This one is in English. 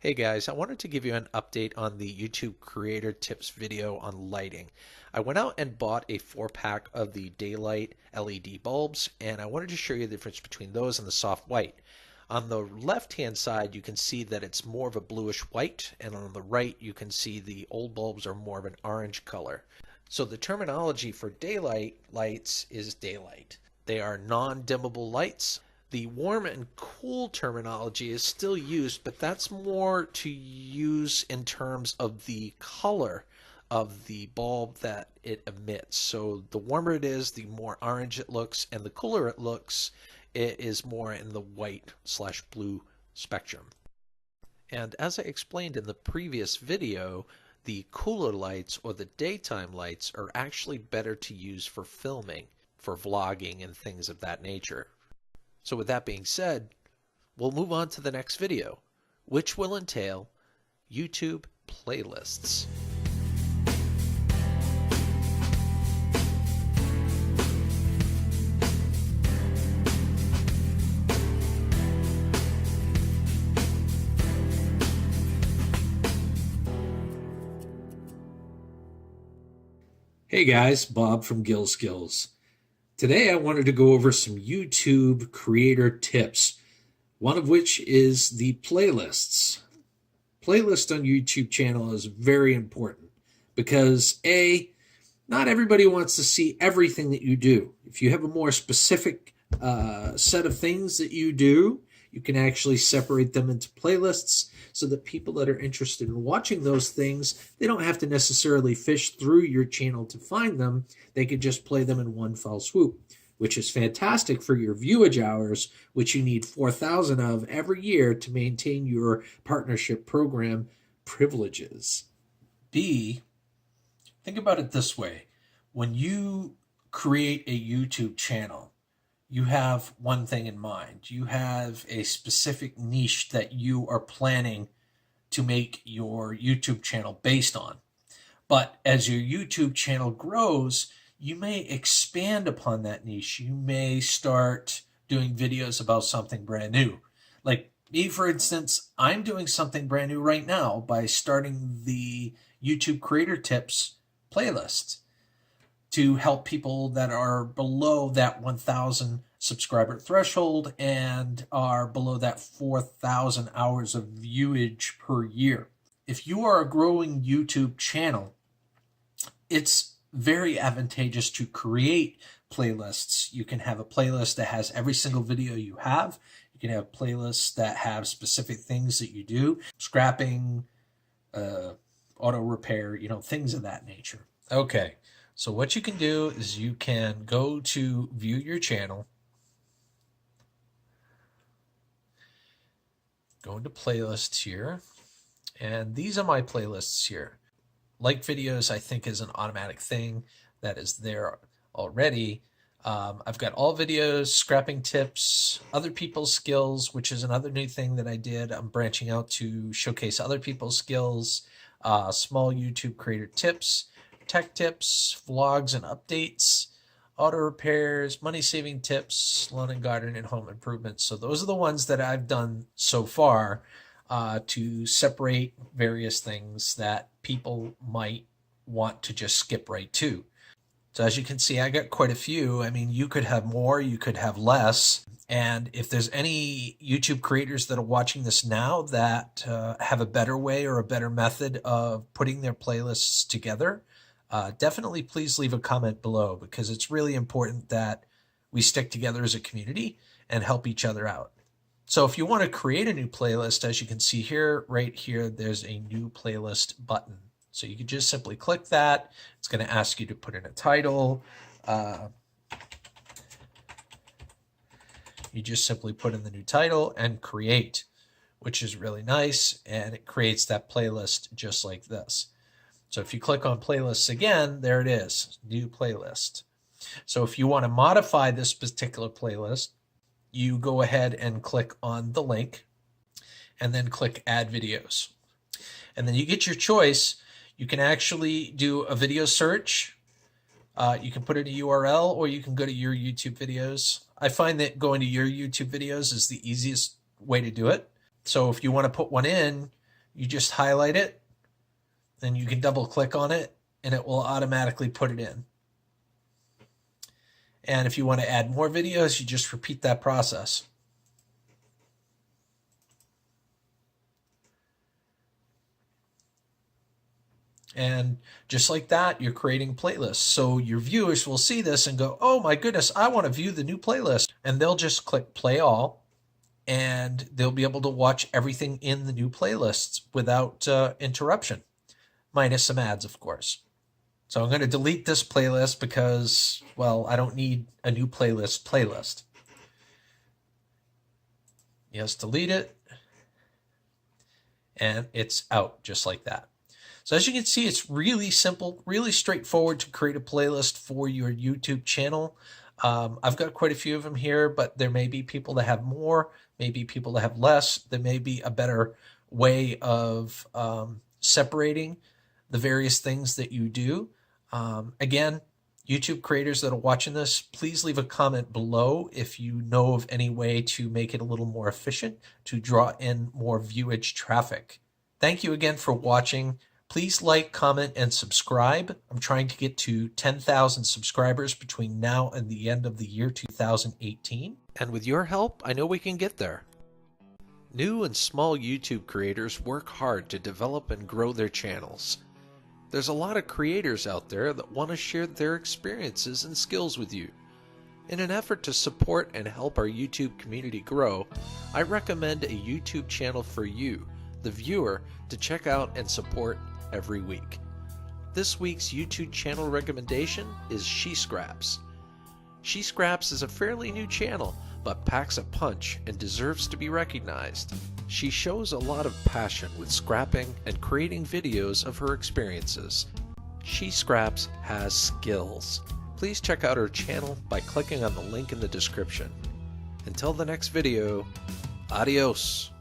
Hey guys, I wanted to give you an update on the YouTube Creator Tips video on lighting. I went out and bought a 4-pack of the daylight LED bulbs, and I wanted to show you the difference between those and the soft white. On the left-hand side, you can see that it's more of a bluish white, and on the right, you can see the old bulbs are more of an orange color. So the terminology for daylight lights is daylight. They are non-dimmable lights. The warm and cool terminology is still used, but that's more to use in terms of the color of the bulb that it emits. So the warmer it is, the more orange it looks, and the cooler it looks, it is more in the white/blue spectrum. And as I explained in the previous video, the cooler lights or the daytime lights are actually better to use for filming, for vlogging and things of that nature. So with that being said, we'll move on to the next video, which will entail YouTube playlists. Hey guys, Bob from Skillz. Today I wanted to go over some YouTube creator tips, one of which is the playlists. Playlist on YouTube channel is very important because not everybody wants to see everything that you do. If you have a more specific set of things that you do, you can actually separate them into playlists so that people that are interested in watching those things, they don't have to necessarily fish through your channel to find them. They could just play them in one fell swoop, which is fantastic for your viewage hours, which you need 4,000 of every year to maintain your partnership program privileges. Think about it this way. When you create a YouTube channel, you have one thing in mind. You have a specific niche that you are planning to make your YouTube channel based on. But as your YouTube channel grows, you may expand upon that niche. You may start doing videos about something brand new. Like me, for instance, I'm doing something brand new right now by starting the YouTube Creator Tips playlist to help people that are below that 1,000 subscriber threshold and are below that 4,000 hours of viewage per year. If you are a growing YouTube channel, it's very advantageous to create playlists. You can have a playlist that has every single video you have. You can have playlists that have specific things that you do, scrapping, auto repair, things of that nature. Okay. So what you can do is you can go to view your channel, go into playlists here, and these are my playlists here. Like videos, I think, is an automatic thing that is there already. I've got all videos, scrapping tips, other people's skills, which is another new thing that I did. I'm branching out to showcase other people's skills, small YouTube creator tips, tech tips, vlogs and updates, auto repairs, money-saving tips, lawn and garden, and home improvements. So those are the ones that I've done so far to separate various things that people might want to just skip right to. So as you can see, I got quite a few. I mean, you could have more, you could have less. And if there's any YouTube creators that are watching this now that have a better way or a better method of putting their playlists together, definitely please leave a comment below, because it's really important that we stick together as a community and help each other out. So if you want to create a new playlist, as you can see here, right here, there's a new playlist button. So you can just simply click that. It's going to ask you to put in a title. You just simply put in the new title and create, which is really nice. And it creates that playlist just like this. So if you click on playlists again, there it is, new playlist. So if you want to modify this particular playlist, you go ahead and click on the link and then click add videos. And then you get your choice. You can actually do a video search. You can put in a URL, or you can go to your YouTube videos. I find that going to your YouTube videos is the easiest way to do it. So if you want to put one in, You just highlight it, and you can double click on it, and it will automatically put it in. And if you want to add more videos, you just repeat that process. And just like that, you're creating playlists. So your viewers will see this and go, oh my goodness, I want to view the new playlist. And they'll just click play all, and they'll be able to watch everything in the new playlists without interruption, minus some ads, of course. So I'm going to delete this playlist because, well, I don't need a new playlist. Yes, delete it. And it's out just like that. So as you can see, it's really simple, really straightforward to create a playlist for your YouTube channel. I've got quite a few of them here, but there may be people that have more, maybe people that have less. There may be a better way of separating the various things that you do. Again, YouTube creators that are watching this, please leave a comment below if you know of any way to make it a little more efficient to draw in more viewage traffic. Thank you again for watching. Please like, comment, and subscribe. I'm trying to get to 10,000 subscribers between now and the end of the year 2018. And with your help, I know we can get there. New and small YouTube creators work hard to develop and grow their channels. There's a lot of creators out there that want to share their experiences and skills with you. In an effort to support and help our YouTube community grow, I recommend a YouTube channel for you, the viewer, to check out and support every week. This week's YouTube channel recommendation is She Scraps. She Scraps is a fairly new channel, but packs a punch and deserves to be recognized. She shows a lot of passion with scrapping and creating videos of her experiences. She Scraps has skills. Please check out her channel by clicking on the link in the description. Until the next video, adios.